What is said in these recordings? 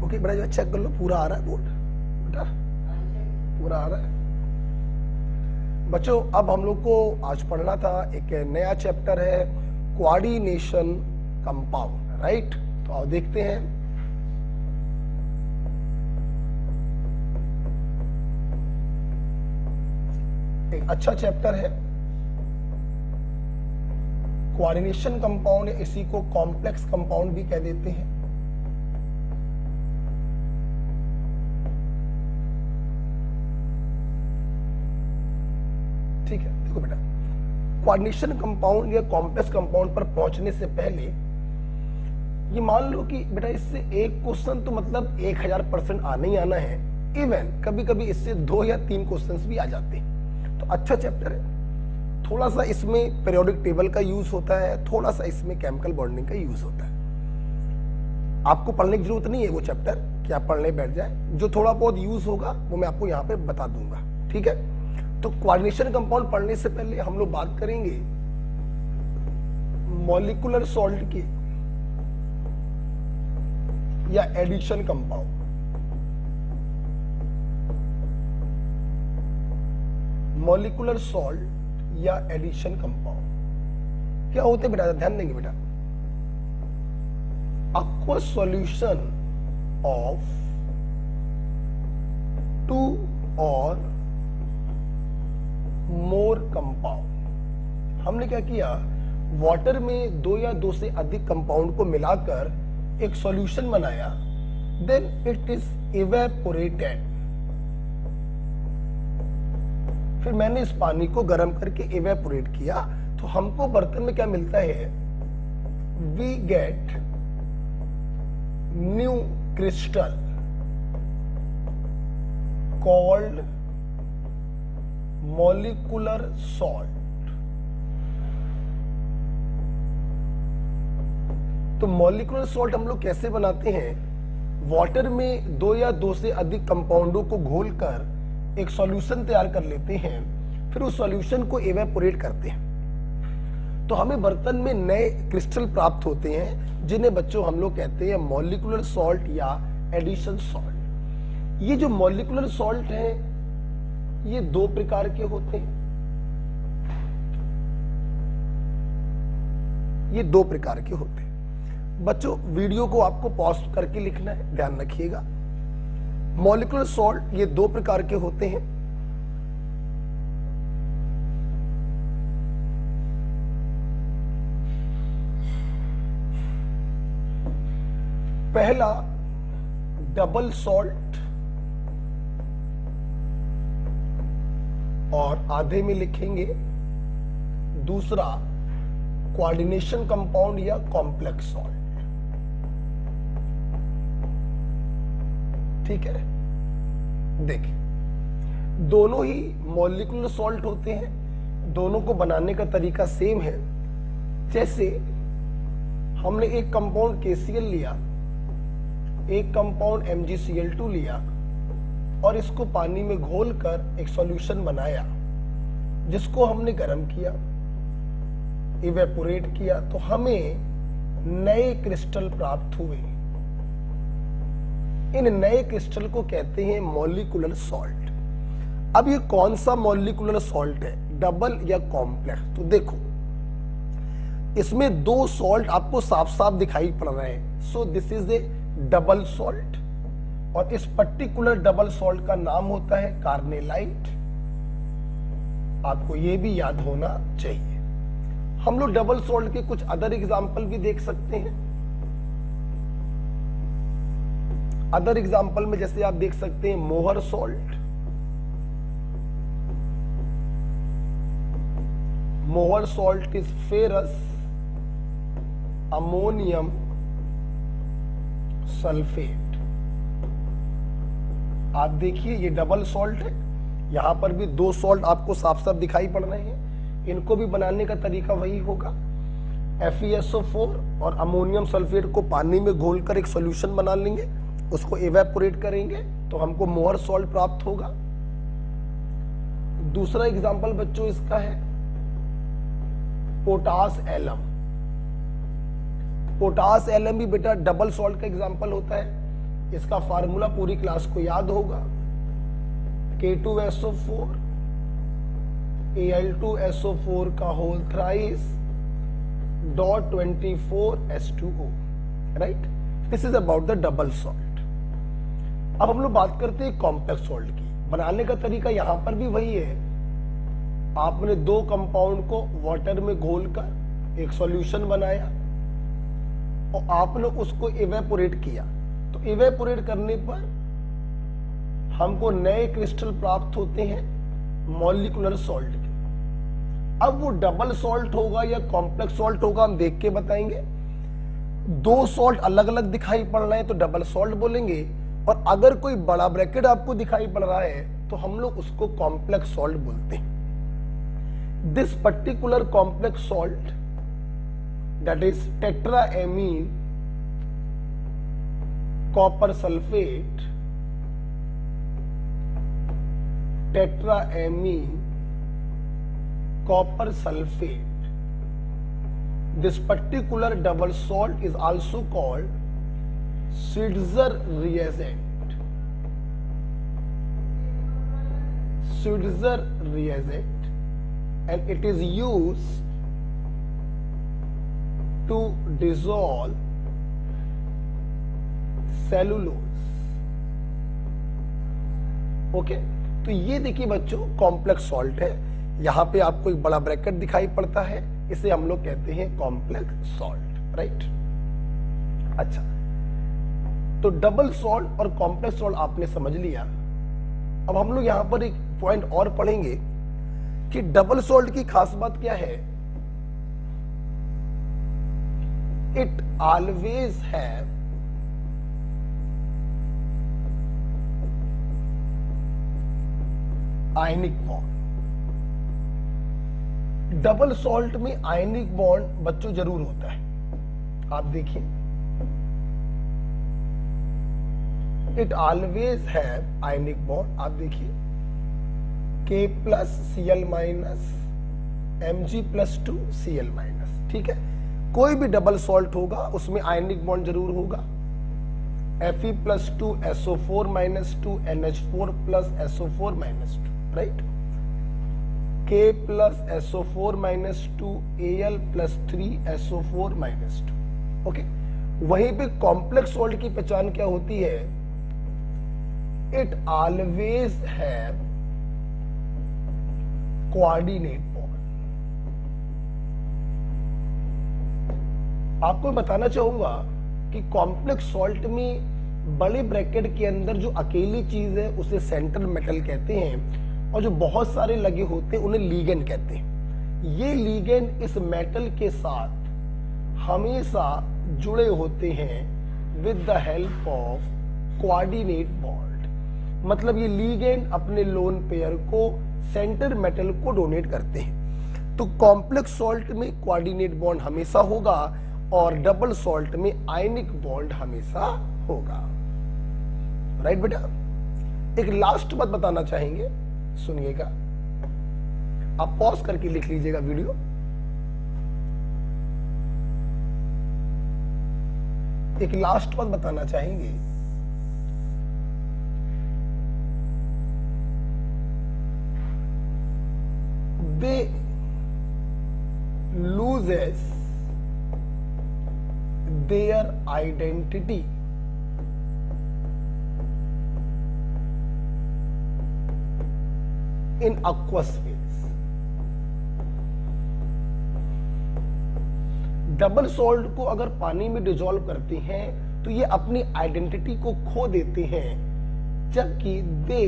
Okay बेटा, जो check कर लो पूरा आ रहा है बोर्ड बेटा, पूरा आ रहा है बच्चों। अब हम लोग को आज पढ़ना था, एक नया चैप्टर है कोऑर्डिनेशन कंपाउंड, राइट। तो आओ देखते हैं। एक अच्छा चैप्टर है कोऑर्डिनेशन कंपाउंड, इसी को कॉम्प्लेक्स कंपाउंड भी कह देते हैं। ठीक है, देखो बेटा, कोऑर्डिनेशन कंपाउंड या कॉम्प्लेक्स कंपाउंड पर पहुंचने से पहले ये मान लो कि बेटा इससे एक क्वेश्चन तो मतलब 1000% आना ही आना है। इवन कभी कभी इससे 2 या 3 क्वेश्चंस भी आ जाते हैं। तो अच्छा चैप्टर है, थोड़ा सा इसमें पीरियोडिक टेबल का यूज होता है, थोड़ा सा इसमें केमिकल बॉन्डिंग का यूज होता है। आपको पढ़ने की जरूरत नहीं है वो चैप्टर कि आप पढ़ने बैठ जाए, जो थोड़ा बहुत यूज होगा वो मैं आपको यहाँ पे बता दूंगा, ठीक है। तो कोऑर्डिनेशन कंपाउंड पढ़ने से पहले हम लोग बात करेंगे मॉलिक्यूलर सॉल्ट की या एडिशन कंपाउंड। मॉलिक्यूलर सॉल्ट या एडिशन कंपाउंड क्या होते हैं बेटा, ध्यान देंगे बेटा। aqueous solution of 2 or more compound। हमने क्या किया, वाटर में 2 या 2 से अधिक कंपाउंड को मिलाकर एक सॉल्यूशन बनाया, देन इट इज इवेपोरेटेड। फिर मैंने इस पानी को गर्म करके इवेपोरेट किया, तो हमको बर्तन में क्या मिलता है, we get new crystal called molecular salt. तो मॉलिक्यूलर सॉल्ट हम लोग कैसे बनाते हैं, वाटर में 2 या 2 से अधिक कंपाउंडों को घोलकर एक सॉल्यूशन तैयार कर लेते हैं, फिर उस सॉल्यूशन को इवेपोरेट करते हैं, तो हमें बर्तन में नए क्रिस्टल प्राप्त होते हैं, जिन्हें बच्चों हम लोग कहते हैं मॉलिक्यूलर सॉल्ट या एडिशन सॉल्ट। ये जो मॉलिक्यूलर सॉल्ट है ये 2 प्रकार के होते हैं, ये 2 प्रकार के होते हैं। बच्चों वीडियो को आपको पॉज करके लिखना है, ध्यान रखिएगा। मॉलिक्यूलर सॉल्ट ये 2 प्रकार के होते हैं। पहला डबल सॉल्ट, और आधे में लिखेंगे दूसरा कोऑर्डिनेशन कंपाउंड या कॉम्प्लेक्स सॉल्ट। ठीक है, देखिए दोनों ही मॉलिक्यूलर सॉल्ट होते हैं, दोनों को बनाने का तरीका सेम है। जैसे हमने एक कंपाउंड KCl लिया, एक कंपाउंड MgCl2 लिया और इसको पानी में घोलकर एक सॉल्यूशन बनाया, जिसको हमने गर्म किया, इवेपोरेट किया, तो हमें नए क्रिस्टल प्राप्त हुए। इन नए क्रिस्टल को कहते हैं मॉलिक्यूलर सॉल्ट। अब ये कौन सा मॉलिक्यूलर सॉल्ट है, डबल या कॉम्प्लेक्स? तो देखो इसमें 2 सॉल्ट आपको साफ साफ दिखाई पड़ रहे हैं। So this is A double salt, और इस पर्टिकुलर डबल सॉल्ट का नाम होता है कार्नेलाइट। आपको यह भी याद होना चाहिए। हम लोग डबल सॉल्ट के कुछ अदर एग्जाम्पल भी देख सकते हैं। अदर एग्जाम्पल में जैसे आप देख सकते हैं मोहर सॉल्ट, मोहर salt is ferrous ammonium sulphate. आप देखिए ये डबल सॉल्ट है, यहां पर भी 2 सॉल्ट आपको साफ साफ दिखाई पड़ रहे हैं। इनको भी बनाने का तरीका वही होगा, FeSO4 और अमोनियम सल्फेट को पानी में घोलकर एक सॉल्यूशन बना लेंगे, उसको इवेपोरेट करेंगे तो हमको मोहर सॉल्ट प्राप्त होगा। दूसरा एग्जांपल बच्चों इसका है पोटास एलम। पोटास एलम भी बेटा डबल सॉल्ट का एग्जांपल होता है। इसका फार्मूला पूरी क्लास को याद होगा, K2SO4 Al2SO4 का whole thrice dot 24H2O, right. This is about the double salt. अब हम लोग बात करते हैं कॉम्प्लेक्स सॉल्ट की। बनाने का तरीका यहां पर भी वही है, आपने दो कंपाउंड को वाटर में घोलकर एक सॉल्यूशन बनाया और आपने उसको इवेपोरेट किया, तो इवेपोरेट करने पर हमको नए क्रिस्टल प्राप्त होते हैं मॉलिक्यूलर सॉल्ट के। अब वो डबल सॉल्ट होगा या कॉम्प्लेक्स सॉल्ट होगा हम देख के बताएंगे। दो सॉल्ट अलग अलग दिखाई पड़ रहे हैं तो डबल सॉल्ट बोलेंगे, और अगर कोई बड़ा ब्रैकेट आपको दिखाई पड़ रहा है तो हम लोग उसको कॉम्प्लेक्स सॉल्ट बोलते हैं। This particular complex salt that is tetraamine copper sulfate, tetraamine copper sulfate. This particular double salt is also called Switzer reagent. Switzer reagent, and it is used to dissolve cellulose. Okay, तो ये देखिए बच्चों complex salt है। यहां पे आपको एक बड़ा ब्रैकेट दिखाई पड़ता है, इसे हम लोग कहते हैं कॉम्प्लेक्स सॉल्ट, राइट। अच्छा, तो डबल सॉल्ट और कॉम्प्लेक्स सॉल्ट आपने समझ लिया। अब हम लोग यहां पर एक पॉइंट और पढ़ेंगे कि डबल सॉल्ट की खास बात क्या है। It always have ionic bond. Double salt में आयनिक बॉन्ड बच्चों जरूर होता है। आप देखिए, it always have ionic bond. आप देखिए K+Cl- Mg+2Cl-, ठीक है। कोई भी डबल सॉल्ट होगा उसमें आयनिक बॉन्ड जरूर होगा। Fe+2SO4 -2 NH4 +SO4 -2, right. K+SO4 -2 Al+3SO4 -2, okay. वहीं पे कॉम्प्लेक्स सॉल्ट की पहचान क्या होती है? It always have coordinate. आपको बताना चाहूंगा कि कॉम्प्लेक्स सॉल्ट में बड़े ब्रैकेट के अंदर जो अकेली चीज है उसे सेंट्रल मेटल कहते हैं, और जो बहुत सारे लगे होते हैं उन्हें लीगेंड कहते हैं। ये लीगेंड इस मेटल के साथ हमेशा जुड़े होते हैं with the help of coordinate bond. मतलब ये लीगेंड अपने लोन पेयर को सेंटर मेटल को डोनेट करते हैं। तो कॉम्प्लेक्स सॉल्ट में कोऑर्डिनेट बॉन्ड हमेशा होगा और डबल सॉल्ट में आयनिक बॉन्ड हमेशा होगा, राइट बेटा। एक लास्ट बात बताना चाहेंगे, सुनिएगा। आप पॉज करके लिख लीजिएगा वीडियो। एक लास्ट बात बताना चाहेंगे, दे loses their identity in aqueous phase। Double salt को अगर पानी में डिसॉल्व करते हैं तो ये अपनी आइडेंटिटी को खो देते हैं, जबकि they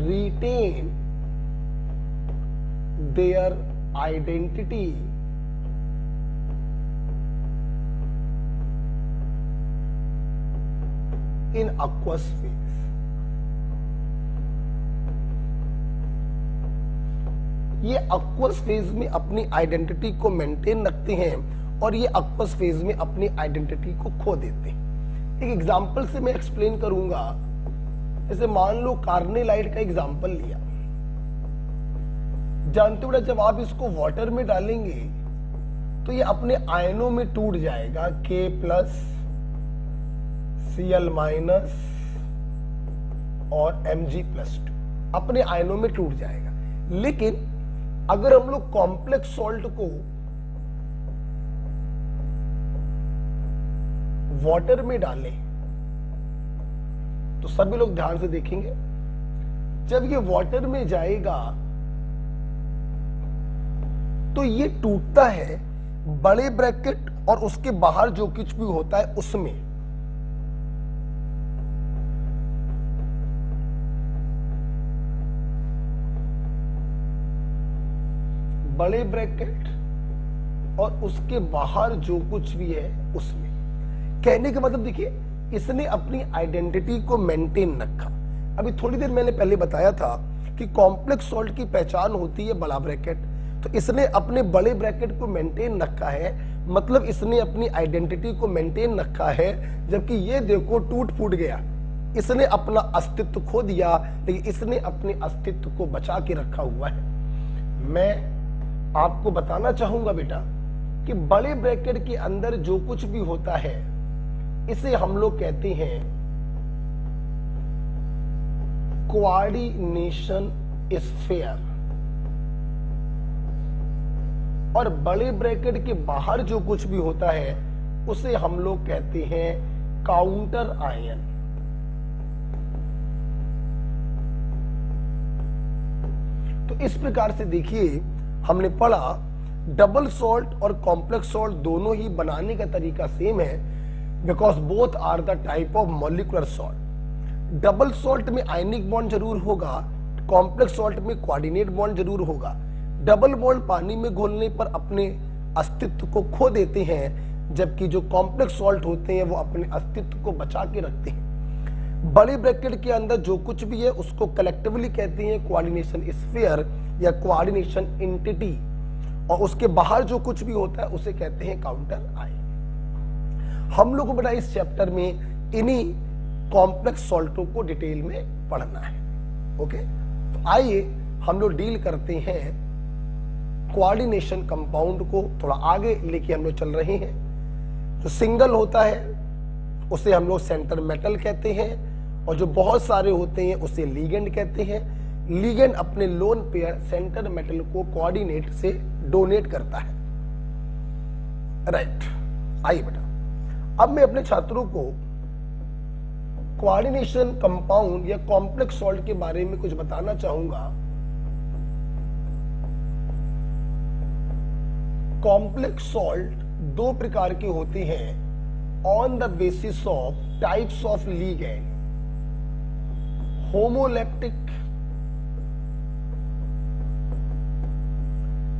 retain their identity in aqueous phase। ये aqueous phase में अपनी आइडेंटिटी को मेंटेन रखते हैं और ये aqueous phase में अपनी आइडेंटिटी को खो देते हैं। एक एग्जांपल से मैं एक्सप्लेन करूंगा। जैसे मान लो कार्नेलाइट का एग्जांपल लिया। जानते हो जब आप इसको वाटर में डालेंगे तो ये अपने आयनों में टूट जाएगा, K+ Cl माइनस और Mg+2 अपने आयनों में टूट जाएगा। लेकिन अगर हम लोग कॉम्प्लेक्स सॉल्ट को वाटर में डालें तो सभी लोग ध्यान से देखेंगे, जब ये वाटर में जाएगा तो ये टूटता है बड़े ब्रैकेट और उसके बाहर जो कुछ भी होता है उसमें। बड़े ब्रैकेट और उसके बाहर जो कुछ भी है उसमें। कहने का मतलब देखिए, इसने अपनी आइडेंटिटी को मेंटेन रखा। अभी थोड़ी देर मैंने पहले बताया था कि कॉम्प्लेक्स सॉल्ट की पहचान होती है बड़ा ब्रैकेट, तो इसने अपने बड़े ब्रैकेट को मेंटेन रखा है, मतलब इसने अपनी आइडेंटिटी को मेंटेन रखा है। जबकि ये देखो टूट फूट गया, इसने अपना अस्तित्व खो दिया, लेकिन इसने अपने अस्तित्व को बचा के रखा हुआ है। मैं आपको बताना चाहूंगा बेटा कि बड़े ब्रैकेट के अंदर जो कुछ भी होता है इसे हम लोग कहते हैं कोऑर्डिनेशन स्फीयर, और बड़े ब्रैकेट के बाहर जो कुछ भी होता है उसे हम लोग कहते हैं काउंटर आयन। तो इस प्रकार से देखिए, हमने पढ़ा डबल सॉल्ट और कॉम्प्लेक्स सॉल्ट दोनों ही बनाने का तरीका सेम है, because both are the type of molecular salt. Double salt में आयनिक बॉन्ड जरूर होगा, कॉम्प्लेक्स सॉल्ट में कोऑर्डिनेट बॉन्ड जरूर होगा। डबल बॉन्ड पानी में घोलने पर अपने अस्तित्व को खो देते हैं, जबकि जो कॉम्प्लेक्स सॉल्ट होते हैं वो अपने अस्तित्व को बचा के रखते हैं। बड़े ब्रैकेट के अंदर जो कुछ भी है उसको कलेक्टिवली कहते हैं कोऑर्डिनेशन स्फीयर या कोऑर्डिनेशन एंटिटी, और उसके बाहर जो कुछ भी होता है उसे कहते हैं काउंटर आयन। हम लोगों को बेटा इस चैप्टर में इन्हीं कॉम्प्लेक्स सॉल्टों को डिटेल में पढ़ना है। ओके, तो आइए हम लोग डील करते हैं कोऑर्डिनेशन कंपाउंड को, थोड़ा आगे लेके हम लोग चल रहे हैं। जो सिंगल होता है उसे हम लोग सेंटर मेटल कहते हैं, और जो बहुत सारे होते हैं उसे लीगेंड कहते हैं। लीगेंड अपने लोन पेयर सेंटर मेटल को कोऑर्डिनेट से डोनेट करता है। राइट, आइए बेटा, अब मैं अपने छात्रों को कोऑर्डिनेशन कंपाउंड या कॉम्प्लेक्स सॉल्ट के बारे में कुछ बताना चाहूंगा। कॉम्प्लेक्स सॉल्ट दो प्रकार के होते हैं on the basis of types of ligand, homoleptic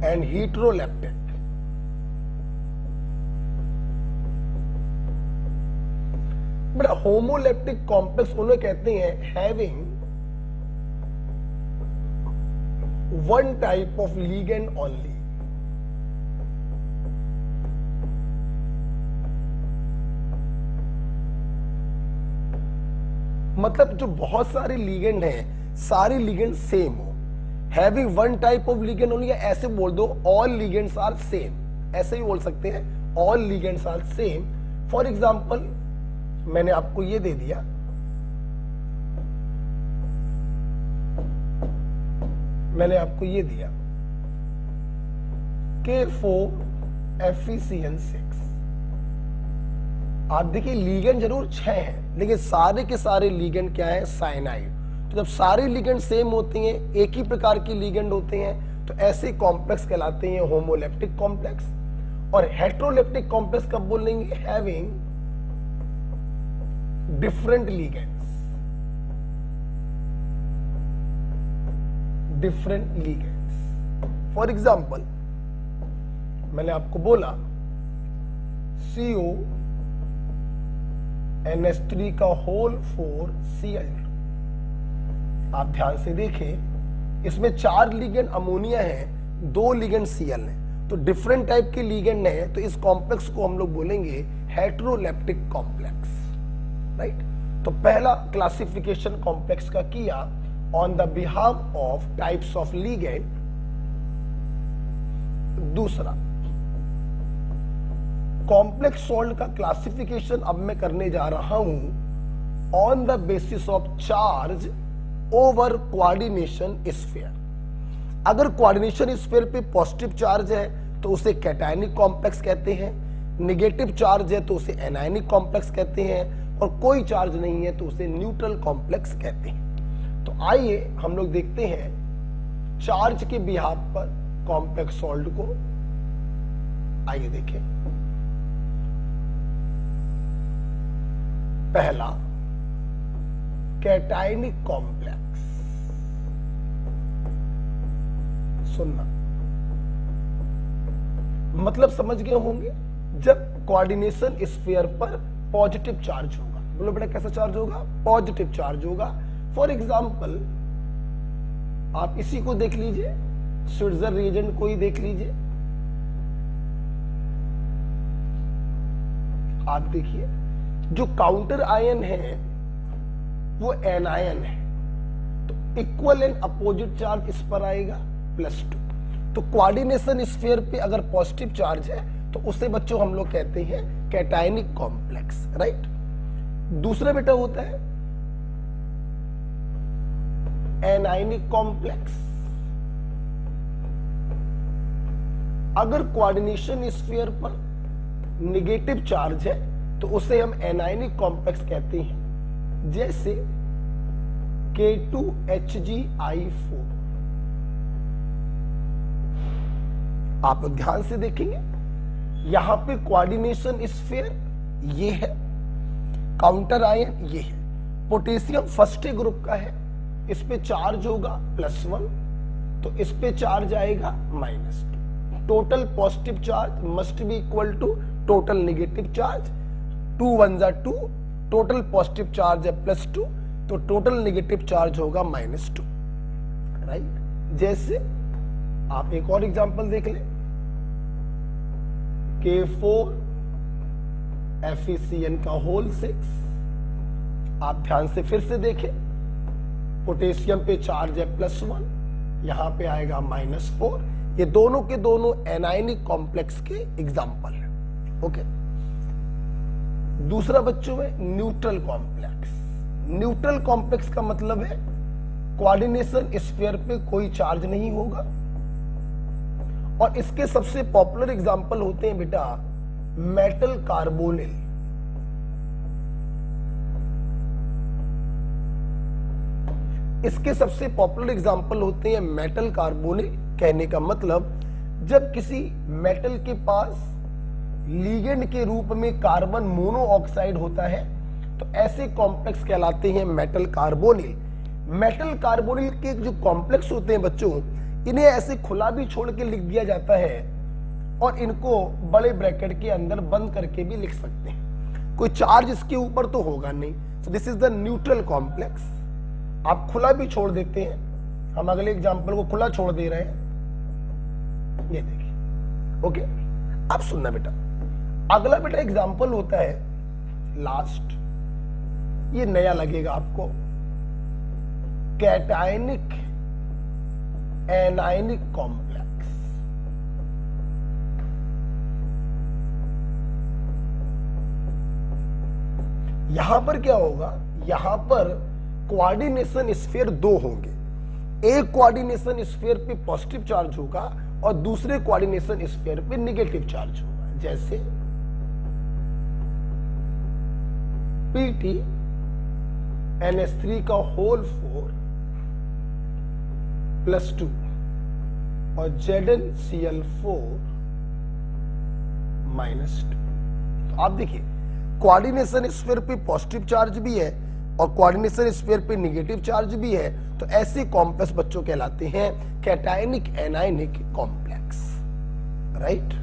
and heteroleptic. But homoleptic complex उन्हें कहते हैं having one type of ligand only. मतलब जो बहुत सारे लीगेंड हैं, सारे लीगेंड सेम हो, having one type of ligand only, ऐसे बोल दो ऑल लीगेंड्स आर सेम, ऐसे ही बोल सकते हैं all ligands are same. For example मैंने आपको ये दे दिया, मैंने आपको ये दिया K4FeCN6। आप देखिए लीगेंड जरूर 6 हैं, लेकिन सारे के सारे लीगेंड क्या है, साइनाइड। तो जब सारे लीगेंड सेम होते हैं, एक ही प्रकार के लीगेंड होते हैं, तो ऐसे कॉम्प्लेक्स कहलाते हैं होमोलेप्टिक कॉम्प्लेक्स। और हेटेरोलेप्टिक कॉम्प्लेक्स कब बोलेंगे, having different ligands, different ligands. For example मैंने आपको बोला CONH3 का होल 4Cl2। आप ध्यान से देखें, इसमें 4 लीगेंड अमोनिया है, 2 लीगेंड Cl है, तो डिफरेंट टाइप के लीगेंड है, तो इस कॉम्प्लेक्स को हम लोग बोलेंगे हेटेरोलेप्टिक कॉम्प्लेक्स। राइट, तो पहला क्लासिफिकेशन कॉम्प्लेक्स का किया on the behalf of types of ligand. दूसरा कॉम्प्लेक्स सॉल्ट का क्लासिफिकेशन अब मैं करने जा रहा हूं on the basis of charge over coordination sphere. अगर कोऑर्डिनेशन स्फीयर पे पॉजिटिव चार्ज है तो उसे कैटायनिक कॉम्प्लेक्स कहते हैं, नेगेटिव चार्ज है तो उसे एनायनिक कॉम्प्लेक्स कहते हैं, और कोई चार्ज नहीं है तो उसे न्यूट्रल कॉम्प्लेक्स कहते हैं। तो आइए हम लोग देखते हैं चार्ज के बिहाफ पर कॉम्प्लेक्स सॉल्ट को। आइए देखें, पहला कैटायनिक कॉम्प्लेक्स। सुनना मतलब समझ गए होंगे, जब कोऑर्डिनेशन स्फीयर पर पॉजिटिव चार्ज होगा। बोलो बेटा कैसा चार्ज होगा? पॉजिटिव चार्ज होगा। फॉर एग्जाम्पल आप इसी को देख लीजिए, स्विट्जर रिएजेंट को ही देख लीजिए। आप देखिए जो काउंटर आयन है वो एनायन है, तो इक्वल एंड अपोजिट चार्ज इस पर आएगा +2। तो कोऑर्डिनेशन स्फीयर पे अगर पॉजिटिव चार्ज है तो उसे बच्चों हम लोग कहते हैं कैटायनिक कॉम्प्लेक्स, राइट। दूसरा बेटा होता है एनायनिक कॉम्प्लेक्स। अगर कोऑर्डिनेशन स्फीयर पर नेगेटिव चार्ज है तो उसे हम एनायनिक कॉम्प्लेक्स कहते हैं, जैसे K2HgI4। आप लोग ध्यान से देखेंगे, यहां पे कोऑर्डिनेशन स्फीयर ये है, काउंटर आयन ये है। पोटेशियम फर्स्ट ग्रुप का है, इस पे चार्ज होगा +1, तो इस पे चार्ज आएगा -2। Total positive charge must be equal to total negative charge. 2 1 जा 2, टोटल पॉजिटिव चार्ज है +2, तो टोटल नेगेटिव चार्ज होगा -2, राइट। जैसे आप एक और एग्जांपल देख लें, K4 FeCN6। आप ध्यान से फिर से देखें, पोटेशियम पे चार्ज है +1, यहां पे आएगा -4। ये दोनों के दोनों एनायनिक कॉम्प्लेक्स के एग्जांपल है, ओके। दूसरा बच्चों में न्यूट्रल कॉम्प्लेक्स। न्यूट्रल कॉम्प्लेक्स का मतलब है कोऑर्डिनेशन स्फीयर पे कोई चार्ज नहीं होगा, और इसके सबसे पॉपुलर एग्जांपल होते हैं बेटा मेटल कार्बोनिल। इसके सबसे पॉपुलर एग्जांपल होते हैं मेटल कार्बोनिल। कहने का मतलब जब किसी मेटल के पास लीगेंड के रूप में कार्बन मोनोऑक्साइड होता है तो ऐसे कॉम्प्लेक्स कहलाते हैं मेटल कार्बोनिल। मेटल कार्बोनिल के जो कॉम्प्लेक्स होते हैं बच्चों, इन्हें ऐसे खुला भी छोड़ के लिख दिया जाता है और इनको बड़े ब्रैकेट के अंदर बंद करके भी लिख सकते हैं। कोई चार्ज इसके ऊपर तो होगा नहीं, so this is the neutral complex. आप खुला भी छोड़ देते हैं, हम अगले एग्जांपल को खुला छोड़ दे रहे हैं, ये देखिए, ओके। अब सुनना बेटा, अगला बेटा एग्जांपल होता है लास्ट, ये नया लगेगा आपको, कैटायनिक एनायनिक कॉम्प्लेक्स। यहां पर क्या होगा, यहां पर कोऑर्डिनेशन स्फीयर 2 होंगे। एक कोऑर्डिनेशन स्फीयर पे पॉजिटिव चार्ज होगा और दूसरे कोऑर्डिनेशन स्फीयर पे नेगेटिव चार्ज होगा। जैसे Pt NH3 का होल 4 +2 और ZnCl4 -2। तो आप देखिए कोऑर्डिनेशन स्फीयर पे पॉजिटिव चार्ज भी है और कोऑर्डिनेशन स्फीयर पे नेगेटिव चार्ज भी है, तो ऐसे कॉम्प्लेक्स बच्चों कहलाते हैं कैटायनिक एनायनिक कॉम्प्लेक्स, राइट।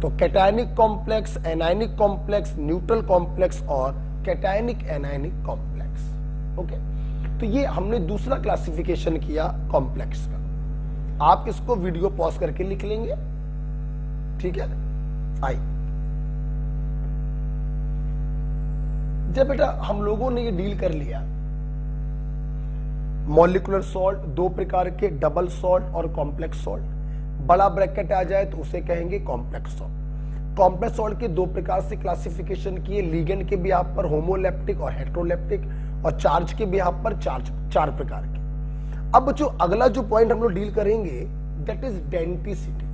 तो cationic complex, anionic complex, neutral complex और कैटायनिक एनायनिक कॉम्प्लेक्स, ओके। तो ये हमने दूसरा क्लासिफिकेशन किया कॉम्प्लेक्स का। आप इसको वीडियो पॉज करके लिख लेंगे, ठीक है। आई जब बेटा हम लोगों ने ये डील कर लिया मॉलिक्यूलर सॉल्ट, 2 प्रकार के, डबल सॉल्ट और कॉम्प्लेक्स सॉल्ट। बड़ा ब्रैकेट आ जाए तो उसे कहेंगे कॉम्प्लेक्स सॉल्ट। कॉम्प्लेक्स सॉल्ट के दो प्रकार से क्लासिफिकेशन किए, लिगेंड के बिहाफ पर होमोलेप्टिक और हेट्रोलेप्टिक, और चार्ज के बिहाफ पर चार प्रकार के। अब जो अगला जो पॉइंट हम लोग डील करेंगे दैट इज डेंटिसिटी।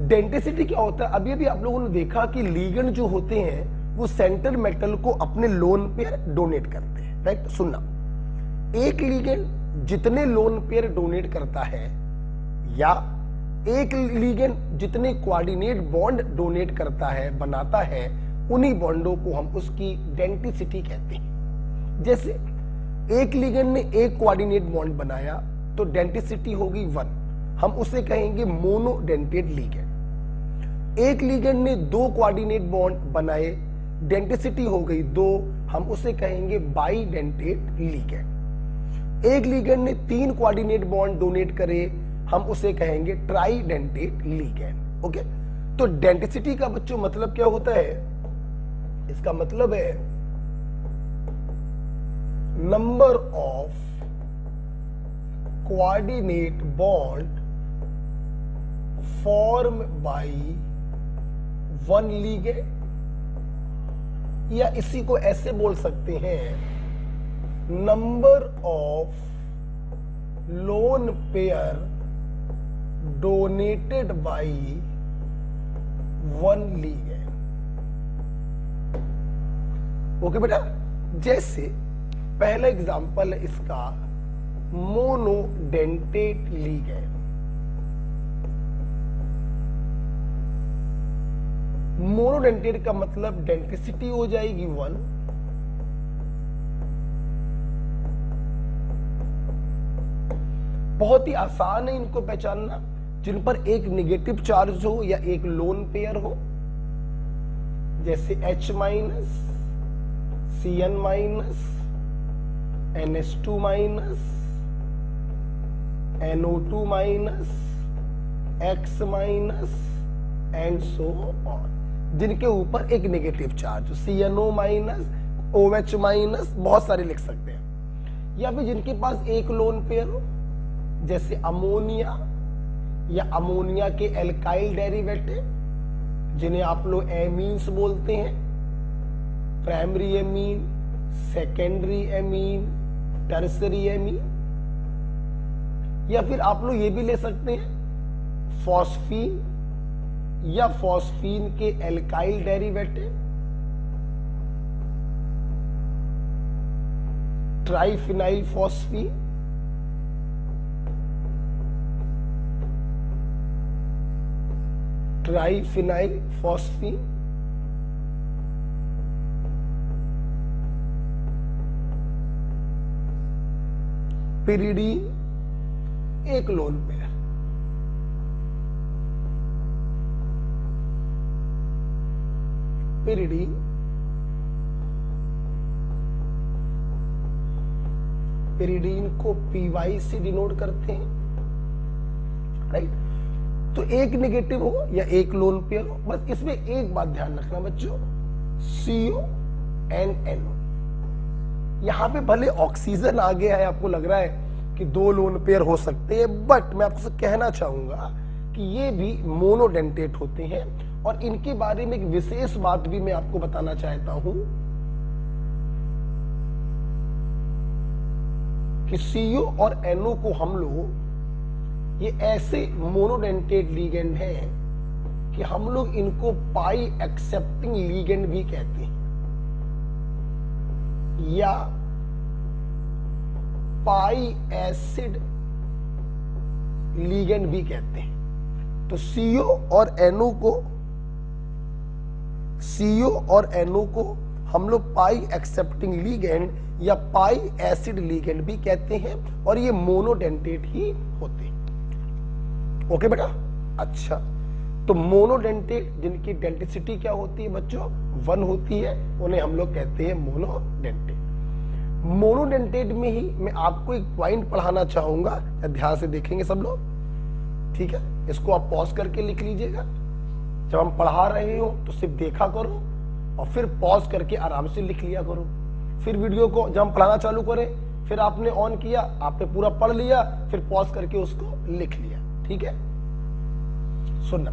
डेंटिसिटी क्या होता है? अभी अभी आप लोगों ने देखा कि लिगेंड जो होते हैं वो सेंटर मेटल को अपने लोन पेयर डोनेट करते हैं, राइट? सुनना, एक लिगेंड जितने लोन पेयर डोनेट करता है या एक लिगेंड जितने कोऑर्डिनेट बॉन्ड डोनेट करता है, बनाता है, उन्हीं बॉन्डों को हम उसकी डेंटिसिटी कहते हैं। जैसे एक लिगेंड ने एक कोऑर्डिनेट बॉन्ड बनाया तो डेंटिसिटी होगी 1, हम उसे कहेंगे मोनोडेंटेड लिगेंड। एक लिगेंड ने दो कोऑर्डिनेट बॉन्ड बनाए, डेंटिसिटी हो गई 2, हम उसे कहेंगे बाइडेंटेड लिगेंड। एक लिगेंड ने 3 कोऑर्डिनेट बॉन्ड डोनेट करे, हम उसे कहेंगे ट्राइडेंटेड लिगेंड। ओके, तो डेंटिसिटी का बच्चों मतलब क्या होता है? इसका मतलब है number of coordinate bond form by one ligand, या इसी को ऐसे बोल सकते हैं number of lone pair donated by one ligand. Okay बेटा, जैसे पहला एग्जांपल है इसका मोनोडेंटेड लिगेंड। मोनोडेंटेड का मतलब डेंटिसिटी हो जाएगी 1, बहुत ही आसान है इनको पहचानना, जिन पर एक नेगेटिव चार्ज हो या एक लोन पेयर हो, जैसे H minus, Cn minus, NH2 minus, NO2 minus, X minus and so on, जिनके ऊपर एक negative charge, CNO minus, OH minus, बहुत सारे लिख सकते हैं। या फिर जिनके पास एक लोन पेयर हो, जैसे अमोनिया या अमोनिया के एल्काइल डेरिवेटिव, जिन्हें आप लोग एमीन्स बोलते हैं, primary amine, secondary amine, tertiary amine. या फिर आप लोग ये भी ले सकते हैं फॉस्फीन या फॉस्फीन के alkyl derivative, triphenyl phosphine, triphenyl phosphine, pyridine, एक लोन पेयर। पिरिडीन, पिरिडीन को PY से डिनोट करते हैं, राइट? तो एक नेगेटिव हो या एक लोन पेयर हो, बस इसमें एक बात ध्यान रखना बच्चों, CO एंड NO। यहां पे भले ऑक्सीजन आ गया है, आपको लग रहा है कि दो लोन पेयर हो सकते हैं, बट मैं आपको कहना चाहूंगा कि ये भी मोनोडेंटेट होते हैं। और इनके बारे में एक विशेष बात भी मैं आपको बताना चाहता हूं कि CO और NO को हम लोग ये ऐसे मोनोडेंटेट लिगेंड हैं कि हम लोग इनको पाई एक्सेप्टिंग लिगेंड भी कहते हैं या पाई एसिड लिगेंड भी कहते हैं। तो CO और NO को हम लोग पाई एक्सेप्टिंग लिगेंड या पाई एसिड लिगेंड भी कहते हैं, और ये मोनोडेंटेट ही होते हैं। ओके बेटा, अच्छा, तो मोनोडेंटेट जिनकी डेंटिसिटी क्या होती है बच्चों? 1 होती है, उन्हें हम लोग कहते हैं मोनोडेंटेट। मोनोडेंटेट में ही मैं आपको एक पॉइंट पढ़ाना चाहूंगा, ध्यान से देखेंगे सब लोग, ठीक है? इसको आप पॉज करके लिख लीजिएगा। जब हम पढ़ा रहे हो तो सिर्फ देखा करो और फिर पॉज करके आराम से लिख लिया करो। फिर वीडियो को जब हम पढ़ाना चालू करें फिर आपने ऑन किया, आपने पूरा पढ़ लिया, फिर पॉज करके उसको लिख लिया। ठीक है, सुनना।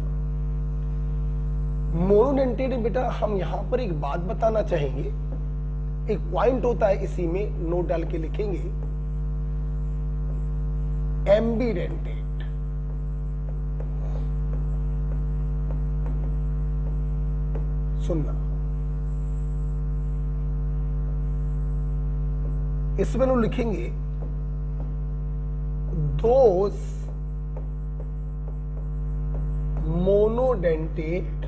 मोनोडेंटेट बेटा हम यहां पर एक बात बताना चाहेंगे, एक पॉइंट होता है, इसी में नोट डाल के लिखेंगे, एम्बीडेंटेट। सुनना, इसमें लोग लिखेंगे दोस मोनोडेंटेट,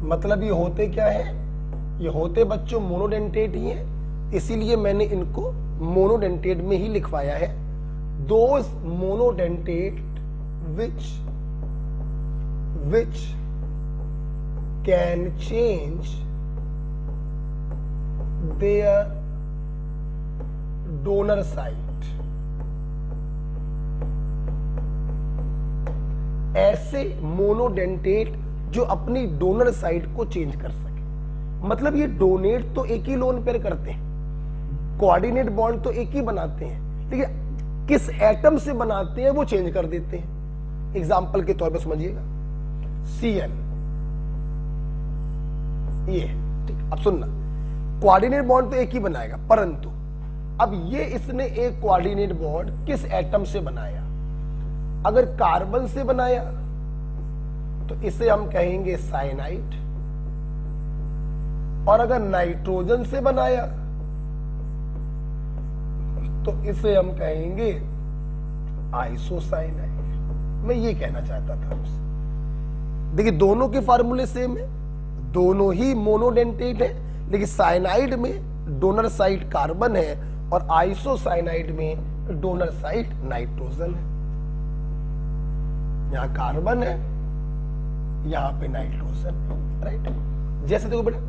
मतलब ये होते क्या है, ये होते बच्चों मोनोडेंटेट ही है, इसीलिए मैंने इनको मोनोडेंटेट में ही लिखवाया है। Those monodentate which can change their donor site, ऐसे मोनोडेंटेट जो अपनी डोनर साइट को चेंज कर सके। मतलब ये डोनेट तो एक ही लोन पेयर करते हैं, कोऑर्डिनेट बॉन्ड तो एक ही बनाते हैं, लेकिन किस एटम से बनाते हैं वो चेंज कर देते हैं। एग्जाम्पल के तौर पर समझिएगा, Cl, ये ठीक। अब सुनना, कोऑर्डिनेट बॉन्ड तो एक ही बनाएगा, परंतु अब ये इसने एक कोऑर्डिनेट बॉन्ड किस एटम से बनाया। अगर कार्बन से बनाया तो इसे हम कहेंगे साइनाइड, और अगर नाइट्रोजन से बनाया तो इसे हम कहेंगे आइसोसाइनाइड। मैं ये कहना चाहता था आपसे। देखिए दोनों के फार्मूले सेम है, दोनों ही मोनोडेंटेट है, लेकिन साइनाइड में डोनर साइट कार्बन है और आइसोसाइनाइड में डोनर साइट नाइट्रोजन है। यहां कार्बन है, यहां पे नाइट्रोजन है, राइट। जैसे देखो बेटा,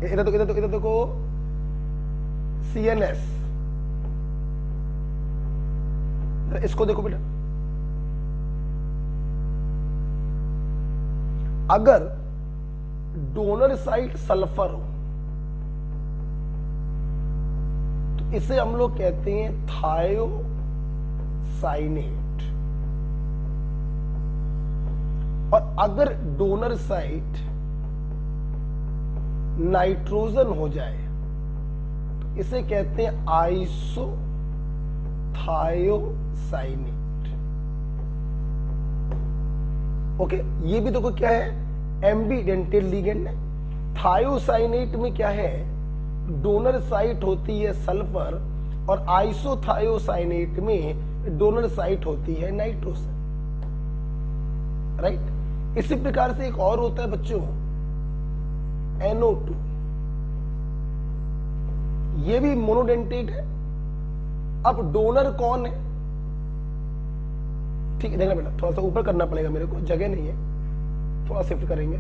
इधर देखो CNS, इसको देखो बेटा, अगर डोनर साइट सल्फर हो तो इसे हम लोग कहते हैं थायोसाइनेट, और अगर डोनर साइट नाइट्रोजन हो जाए तो इसे कहते हैं आइसोथायोसाइनेट। ओके, ये भी देखो क्या है, एम्बीडेंटेट लिगेंड है। थायोसाइनेट में क्या है, डोनर साइट होती है सल्फर, और आइसोथायोसाइनेट में डोनर साइट होती है नाइट्रोजन, राइट। इसी प्रकार से एक और होता है बच्चों, NO2, ये भी मोनोडेंटेट है। अब डोनर कौन है, ठीक है, देखना बेटा, थोड़ा सा ऊपर करना पड़ेगा, मेरे को जगह नहीं है, थोड़ा शिफ्ट करेंगे,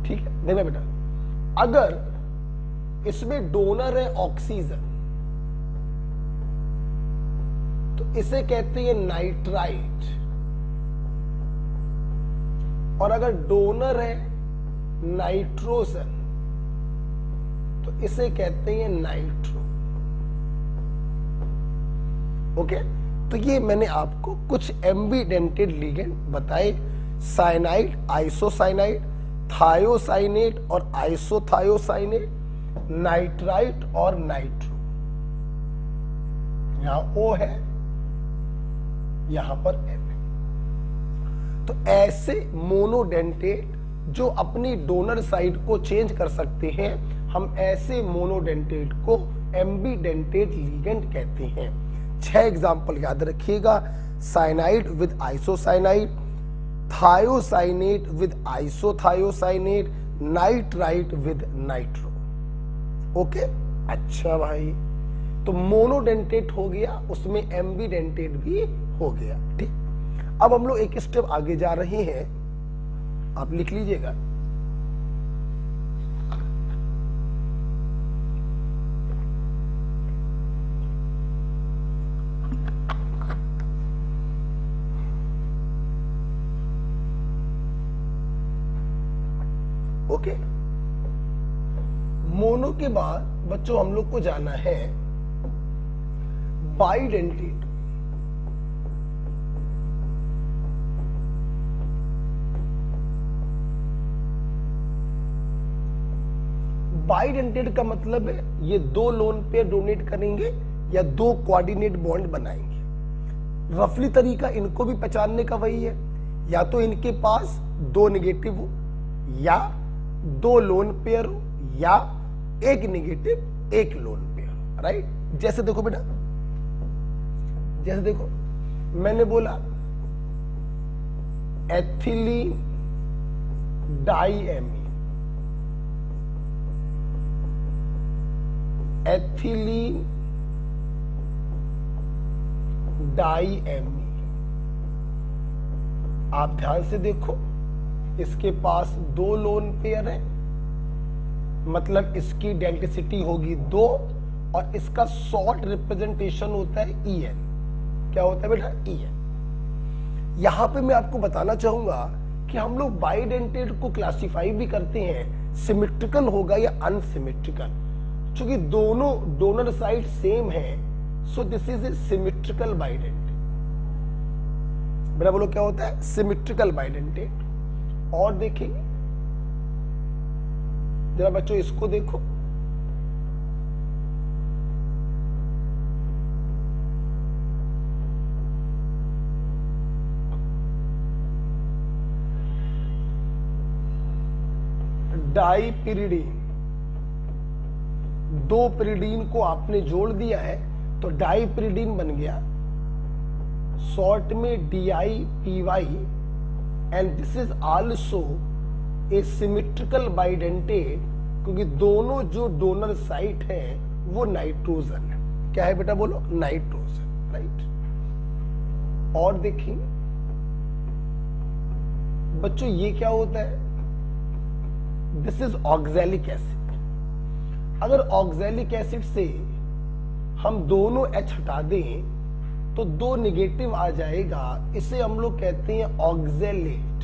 ठीक है। देखना बेटा, अगर इसमें डोनर है ऑक्सीजन तो इसे कहते हैं नाइट्राइट, और अगर डोनर है नाइट्रोजन तो इसे कहते हैं नाइट्रो। ओके, तो ये मैंने आपको कुछ एम्बीडेंटेट लिगेंड बताए, साइनाइड, आइसोसाइनाइड, थायोसाइनेट और आइसोथायोसाइनेट, नाइट्राइट और नाइट्रो। यहां O है, यहां पर M है। तो ऐसे मोनोडेंटेट जो अपनी डोनर साइट को चेंज कर सकते हैं, हम ऐसे मोनोडेंटेट को एम्बीडेंटेट लिगेंड कहते हैं। 6 एग्जाम्पल याद रखिएगा, cyanide with isocyanide, thiocyanate with isothiocyanate, nitrite with nitro. Okay, अच्छा भाई, तो मोनोडेंटेट हो गया, उसमें एम्बीडेंटेट भी हो गया, ठीक। अब हम लोग एक स्टेप आगे जा रहे हैं, आप लिख लीजिएगा, ओके। मोनो के बाद बच्चों हम लोग को जाना है बाइडेंटेट। बाइडेंटेट का मतलब है ये दो लोन पेयर डोनेट करेंगे या दो कोऑर्डिनेट बॉन्ड बनाएंगे। रफली तरीका इनको भी पहचानने का वही है, या तो इनके पास दो नेगेटिव हो, या दो लोन पेयर हो, या एक नेगेटिव एक लोन पेयर हो। राइट, जैसे देखो बेटा, जैसे देखो मैंने बोला एथिलीन डाइएमीन, एथिलीन डाइएमीन। आप ध्यान से देखो, इसके पास दो लोन पेयर है, मतलब इसकी डेंसिटी होगी 2 और इसका शॉर्ट रिप्रेजेंटेशन होता है EN। क्या होता है बेटा? EN। यहां पे मैं आपको बताना चाहूंगा कि हम लोग बाइडेंटेट को क्लासिफाई भी करते हैं, सिमेट्रिकल होगा या अनसिमेट्रिकल। क्योंकि दोनों डोनर साइड सेम है, so this is a symmetrical bidentate. बेटा बोलो क्या होता है? Symmetrical bidentate. और देखेंगे जरा बच्चों, इसको देखो, डाइपिरिडीन, दो पिरिडीन को आपने जोड़ दिया है तो डाइपिरिडीन बन गया, शॉर्ट में DIPY, and this is also a symmetrical bidentate, क्योंकि दोनों जो डोनर साइट है वो नाइट्रोजन है। क्या है बेटा? बोलो नाइट्रोजन। राइट। और देखेंगे बच्चों ये क्या होता है? This is oxalic acid. अगर ऑक्सैलिक एसिड से हम दोनों H हटा दें तो दो नेगेटिव आ जाएगा, इसे हम लोग कहते हैं oxalate.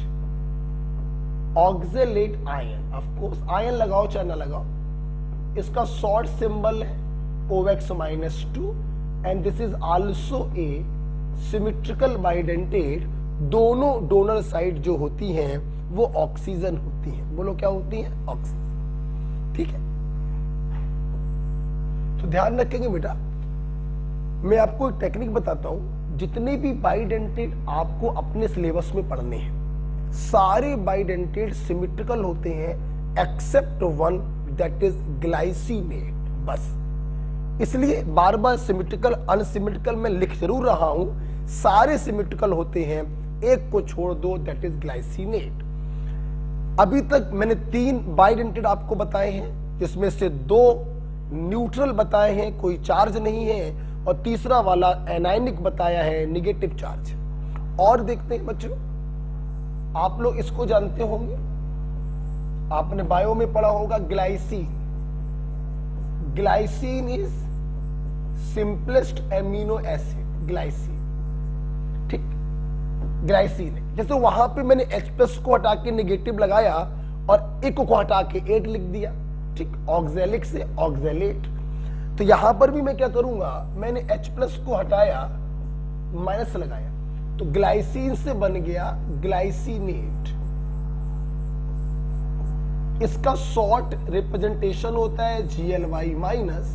Oxalate ion, of course ion लगाओ चाहे ना लगाओ, इसका शॉर्ट सिंबल है OX-2 and this is also a symmetrical bidentate. दोनों डोनर साइड जो होती हैं वो ऑक्सीजन होती हैं। बोलो क्या होती हैं? ऑक्सीजन। ठीक है, तो ध्यान रखेंगे बेटा। मैं आपको एक टेक्निक बताता हूं, जितने भी बाइडेंटेट आपको अपने सिलेबस में पढ़ने हैं सारे बाइडेंटेट सिमेट्रिकल होते हैं except one, that is glycinate. बस इसलिए बार बार सिमेट्रिकल अनसिमेट्रिकल में लिख जरूर रहा हूं, सारे सिमेट्रिकल होते हैं, एक को छोड़ दो, दैट इज ग्लाइसिनेट। अभी तक मैंने 3 बाइडेंटेट आपको बताए हैं, जिसमें से 2 न्यूट्रल बताए हैं, कोई चार्ज नहीं है, और तीसरा वाला एनायनिक बताया है, नेगेटिव चार्ज। और देखते हैं बच्चों, आप लोग इसको जानते होंगे, आपने बायो में पढ़ा होगा glycine. Glycine is simplest amino acid, glycine. ठीक, ग्लाइसिन है। जैसे वहां पे मैंने H+ को हटा के नेगेटिव लगाया और एक को हटा के 8 लिख दिया। ठीक, ऑक्सैलिक से ऑक्सैलेट। तो यहां पर भी मैं क्या करूंगा, मैंने H+ को हटाया, माइनस लगाया, तो ग्लाइसिन से बन गया ग्लाइसिनेट। इसका शॉर्ट रिप्रेजेंटेशन होता है GLY माइनस,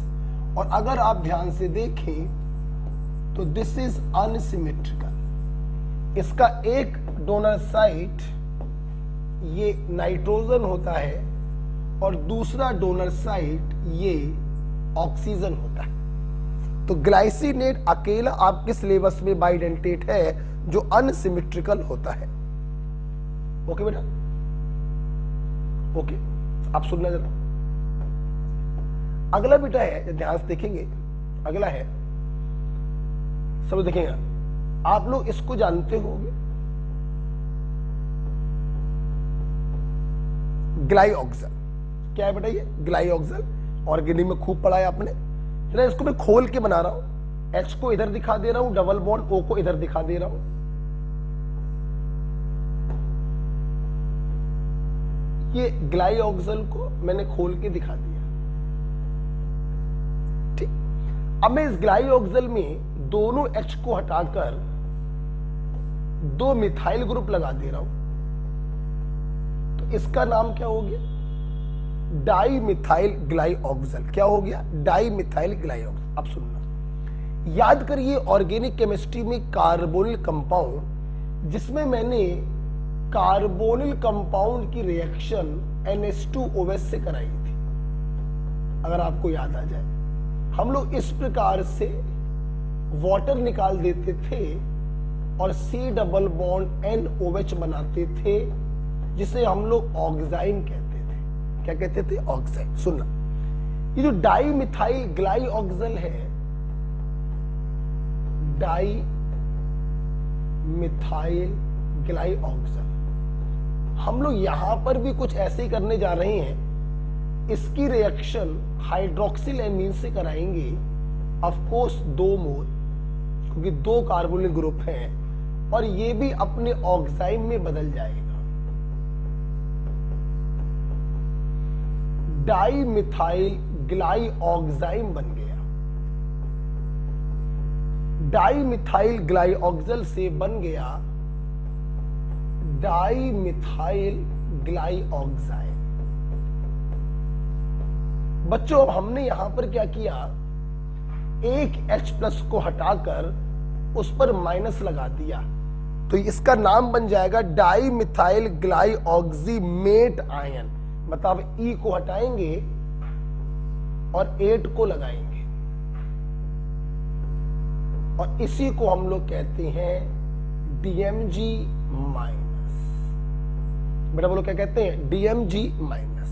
और अगर आप ध्यान से देखें तो दिस इज अनसिमेट्रिकल। इसका एक डोनर साइट ये नाइट्रोजन होता है और दूसरा डोनर साइट ये ऑक्सीजन होता है। तो ग्लाइसिनेट अकेला आपके सिलेबस में बाइडेंटेट है जो अनसिमेट्रिकल होता है। ओके बेटा, ओके, आप सुनना जरा। अगला बेटा है, ध्यान से देखेंगे, अगला है, सब देखेंगे आप लोग, इसको जानते होंगे, ग्लाइऑक्सल। क्या है बेटा ये? ग्लाइऑक्सल। ऑर्गेनिक में खूब पढ़ा है आपने। चलो इसको मैं खोल के बना रहा हूं, H को इधर दिखा दे रहा हूं, डबल बॉन्ड O को इधर दिखा दे रहा हूं। ये ग्लाइऑक्सल को मैंने खोल के दिखा दिया। अब मैं इस ग्लाइऑक्सल में दोनों H को हटाकर 2 मिथाइल ग्रुप लगा दे रहा हूं, तो इसका नाम क्या हो गया? Dimethyl glyoxal. क्या हो गया? Dimethyl glyoxal. अब सुनना, याद करिए ऑर्गेनिक केमिस्ट्री में कार्बोनिल कंपाउंड, जिसमें मैंने कार्बोनिल कंपाउंड की रिएक्शन NH2OH से कराई थी, अगर आपको याद आ जाए, हम लोग इस प्रकार से वाटर निकाल देते थे और C डबल बॉन्ड NOH बनाते थे, जिसे हम लोग ऑक्साइन कहते थे। क्या कहते थे? ऑक्साइन। सुनना, ये जो डाई मिथाइल ग्लाइऑक्सल है, डाई मिथाइल ग्लाइऑक्सल, हम लोग यहां पर भी कुछ ऐसे ही करने जा रहे हैं। इसकी रिएक्शन हाइड्रोक्सिल एमीन से कराएंगे, ऑफ कोर्स 2 मोल, क्योंकि 2 कार्बोनिल ग्रुप हैं, और ये भी अपने ऑक्साइन में बदल जाएगा। डाई मिथाइल ग्लाइऑक्साइन बन गया। डाई मिथाइल ग्लाइऑक्सल से बन गया डाई मिथाइल ग्लाइऑक्साइन। बच्चों, अब हमने यहां पर क्या किया? एक H+ को हटाकर उस पर माइनस लगा दिया, तो इसका नाम बन जाएगा डाई मिथाइल ग्लाइऑक्सीमेट आयन। मतलब E को हटाएंगे और 8 को लगाएंगे, और इसी को हम लोग कहते हैं DMG माइनस। बेटा बोलो, क्या कहते हैं? DMG minus.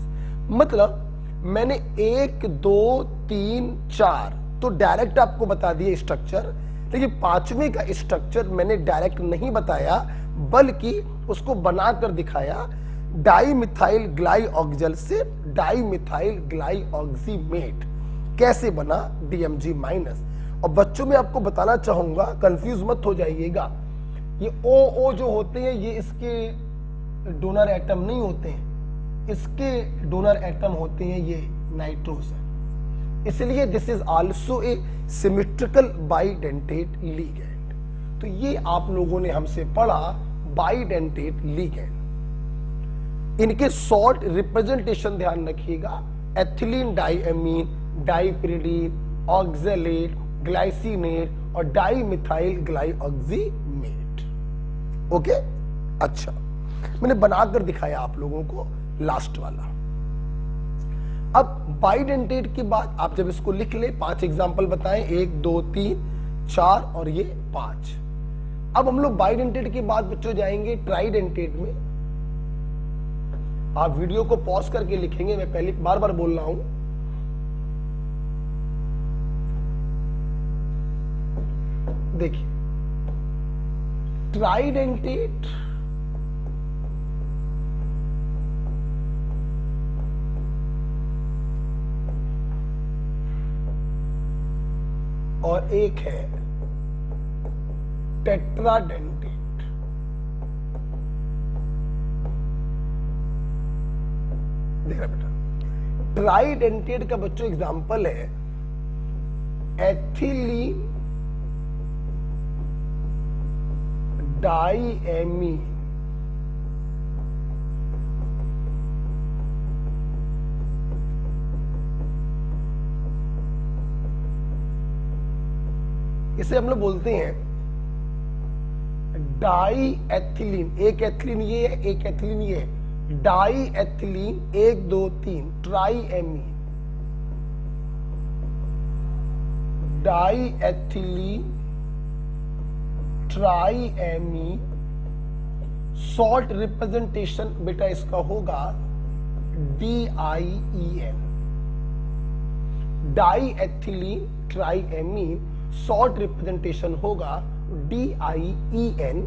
मतलब मैंने 1 2 3 4 तो डायरेक्ट आपको बता दिया स्ट्रक्चर, लेकिन 5वें का स्ट्रक्चर मैंने डायरेक्ट नहीं बताया, बल्कि उसको बनाकर दिखाया। डाई मिथाइल ग्लाइऑक्सल से डाई मिथाइल ग्लाइऑक्सीमेट कैसे बना? DMG minus. और बच्चों में आपको बताना चाहूंगा, कंफ्यूज मत हो जाइएगा, ये OO जो होते हैं ये इसके डोनर एटम नहीं होते हैं, इसके डोनर एटम होते हैं ये नाइट्रोजन। इसलिए this is also a symmetrical bidentate ligand. तो ये आप लोगों ने हमसे पढ़ा बाइडेंटेट लिगेंड। इनके शॉर्ट रिप्रेजेंटेशन ध्यान रखिएगा, एथिलीन डाइएमीन, डाइपिरिडीन, ऑक्सैलेट, ग्लाइसिनेट और डाई मिथाइल ग्लाइऑक्सीमेट। ओके, अच्छा, मैंने बनाकर दिखाया आप लोगों को लास्ट वाला। अब बाइडेंटेट के बाद आप जब इसको लिख ले, 5 एग्जांपल बताएं, 1 2 3 4 और ये 5। अब हम लोग बाइडेंटेट के बाद बच्चों जाएंगे ट्राइडेंटेट में। आप वीडियो को पॉज करके लिखेंगे, मैं पहले बार बार बोल रहा हूं। देखिए, ट्राइडेंटेट और एक है टेट्राडेंटेट। देखा बेटा, ट्राइडेंटेट का बच्चों एग्जांपल है एथिलीन डाइएमीन, इसे हम लोग बोलते हैं डाई एथिलीन। एक एथिलीन ये है, एक एथिलीन ये है, diethylene 1 2 3 triamine, diethylene triamine. Short representation बेटा इसका होगा DIEN, diethylene triamine. Short representation होगा DIEN,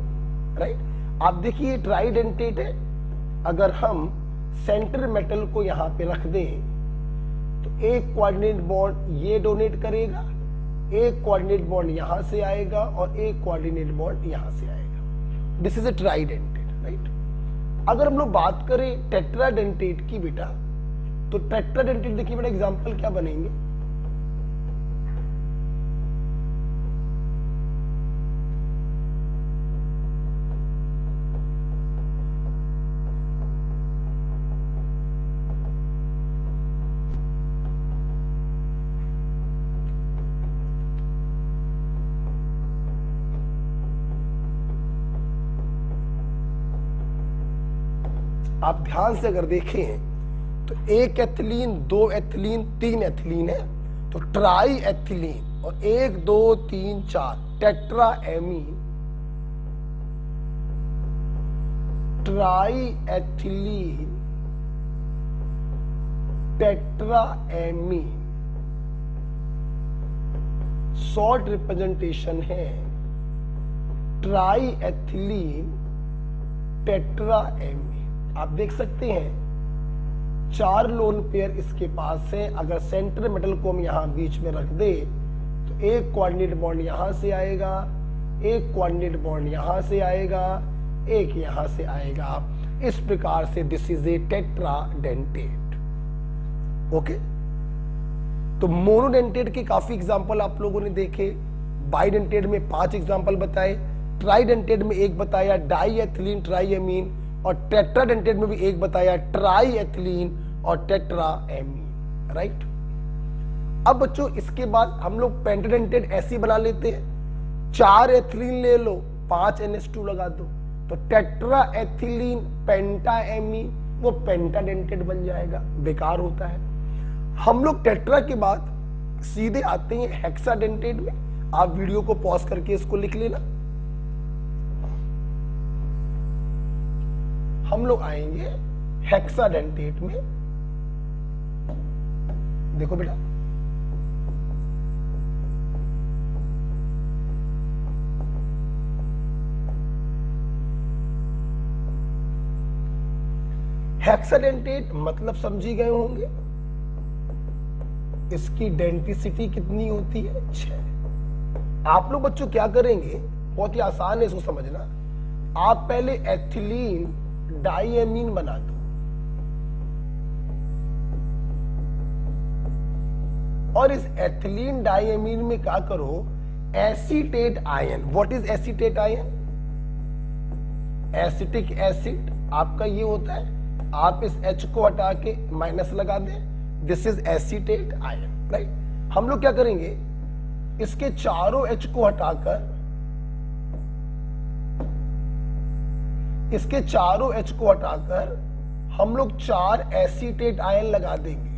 राइट। आप देखिए ट्राइडेंटेट है, अगर हम सेंटर मेटल को यहां पे रख दें तो एक कोऑर्डिनेट बॉन्ड ये डोनेट करेगा, एक कोऑर्डिनेट बॉन्ड यहां से आएगा और एक कोऑर्डिनेट बॉन्ड यहां से आएगा। This is a tridentate, right. अगर हम लोग बात करें टेट्राडेंटेट की बेटा, तो टेट्राडेंटेट देखिए बेटा एग्जांपल क्या बनेंगे, आप ध्यान से अगर देखें तो 1 एथिलीन, 2 एथिलीन, 3 एथिलीन है, तो ट्राई एथिलीन, और 1 2 3 4 tetra amine, try ethylene, tetra amine short representation है ट्राई एथिलीन टेट्रा एमीन। आप देख सकते हैं 4 लोन पेयर इसके पास है। अगर सेंटर मेटल को हम यहां बीच में रख दे तो एक कोऑर्डिनेट बॉन्ड यहां से आएगा, एक कोऑर्डिनेट बॉन्ड यहां से आएगा, एक यहां से आएगा। इस प्रकार से this is a tetradentate. Okay, तो मोनोडेंटेट के काफी एग्जांपल आप लोगों ने देखे, बाइडेंटेट में 5 एग्जांपल बताए, ट्राइडेंटेट में 1 बताया, डाई एथिलीन ट्राई एमीन, और टेट्राडेंटेट में भी 1 बताया, ट्राई एथिलीन और टेट्रा एमीन। राइट, अब बच्चों इसके बाद हम लोग पेंटाडेंटेट ऐसे बना लेते हैं, 4 एथिलीन ले लो, 5 NH2 लगा दो, तो टेट्रा एथिलीन पेंटा एमीन, वो पेंटाडेंटेट बन जाएगा, बेकार होता है। हम लोग टेट्रा के बाद सीधे आते हैं हेक्साडेंटेट में। आप वीडियो को पॉज करके इसको लिख लेना। हम लोग आएंगे हेक्साडेंटेट में। देखो बेटा, हेक्साडेंटेट मतलब समझी गए होंगे, इसकी डेंसिटी कितनी होती है? 6। आप लोग बच्चों क्या करेंगे, बहुत ही आसान है इसको समझना। आप पहले एथिलीन डाइएमीन बना दो, और इस एथिलीन डाइएमीन में क्या करो, acetate ion. What is acetate ion? Acetic acid आपका ये होता है, आप इस H को हटा के माइनस लगा दें, this is acetate ion. Right, हम लोग क्या करेंगे, इसके चारों H को हटाकर, इसके चारों H को हटाकर हम लोग 4 एसीटेट आयन लगा देंगे।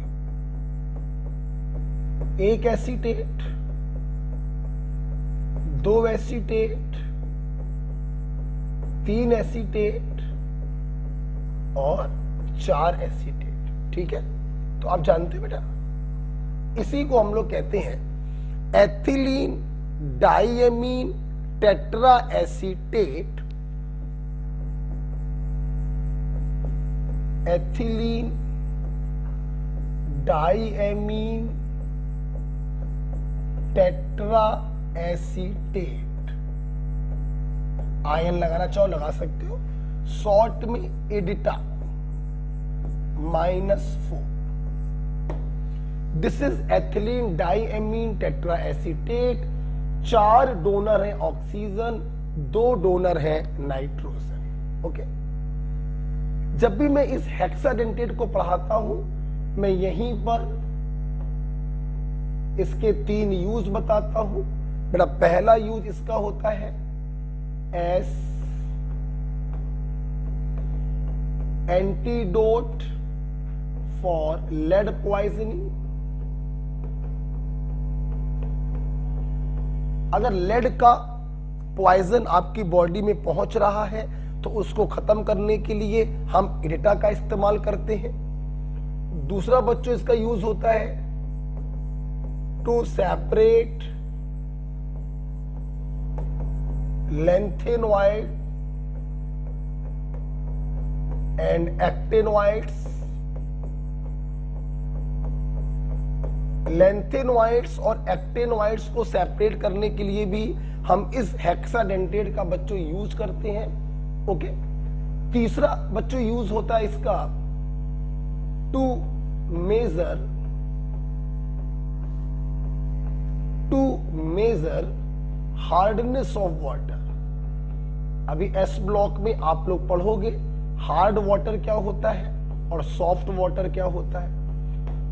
1 एसीटेट, 2 एसीटेट, 3 एसीटेट और 4 एसीटेट। ठीक है, तो आप जानते हो बेटा, इसी को हम लोग कहते हैं ethylene diamine tetra acetate, ethylene diamine tetra acetate. Ion लगाना चाहो लगा सकते हो, शॉर्ट में एडिटा -4। This is ethylene diamine tetra acetate. 4 donor है ऑक्सीजन, 2 डोनर है नाइट्रोजन। ओके, जब भी मैं इस हेक्साडेंटेट को पढ़ाता हूं, मैं यहीं पर इसके 3 यूज बताता हूं। मेरा पहला यूज इसका होता है as antidote for lead poisoning. अगर लेड का पॉइजन आपकी बॉडी में पहुंच रहा है तो उसको खत्म करने के लिए हम इरिटा का इस्तेमाल करते हैं। दूसरा बच्चों इसका यूज होता है to separate lanthanide and actinoids। Lanthanoids और एक्टेनोइड्स को सेपरेट करने के लिए भी हम इस हेक्साडेंटेट का बच्चों यूज करते हैं। ओके, तीसरा बच्चों यूज होता है इसका to measure hardness of water. अभी एस ब्लॉक में आप लोग पढ़ोगे हार्ड वाटर क्या होता है और सॉफ्ट वाटर क्या होता है।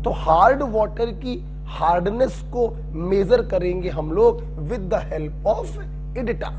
तो हार्ड वाटर की हार्डनेस को मेजर करेंगे हम लोग विद द हेल्प ऑफ एडिटा।